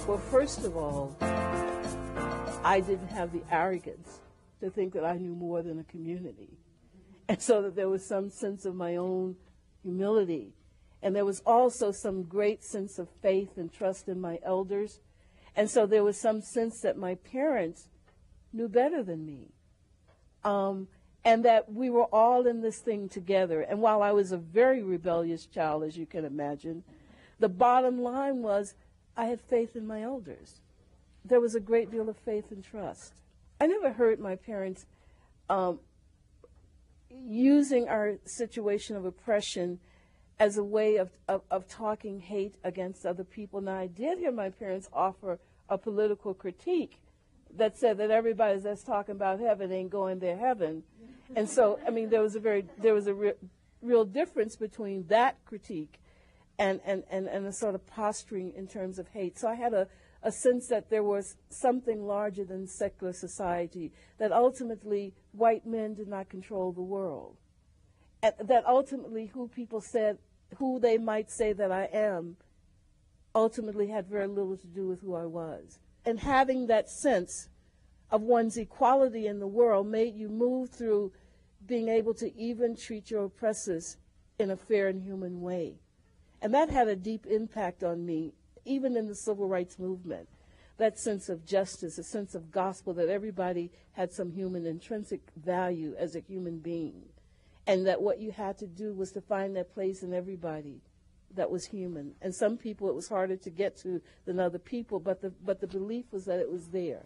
Well, first of all, I didn't have the arrogance to think that I knew more than a community. And so that there was some sense of my own humility. And there was also some great sense of faith and trust in my elders. And so there was some sense that my parents knew better than me. And that we were all in this thing together. And while I was a very rebellious child, as you can imagine, the bottom line was I had faith in my elders. There was a great deal of faith and trust. I never heard my parents using our situation of oppression as a way of talking hate against other people. Now, I did hear my parents offer a political critique that said that everybody that's talking about heaven ain't going to heaven. And so, I mean, there was a real difference between that critique and a sort of posturing in terms of hate. So I had a sense that there was something larger than secular society, that ultimately white men did not control the world, and that ultimately who they might say that I am, ultimately had very little to do with who I was. And having that sense of one's equality in the world made you move through being able to even treat your oppressors in a fair and human way. And that had a deep impact on me, even in the civil rights movement. That sense of justice, a sense of gospel, that everybody had some human intrinsic value as a human being. And that what you had to do was to find that place in everybody that was human. And some people it was harder to get to than other people, but the belief was that it was there.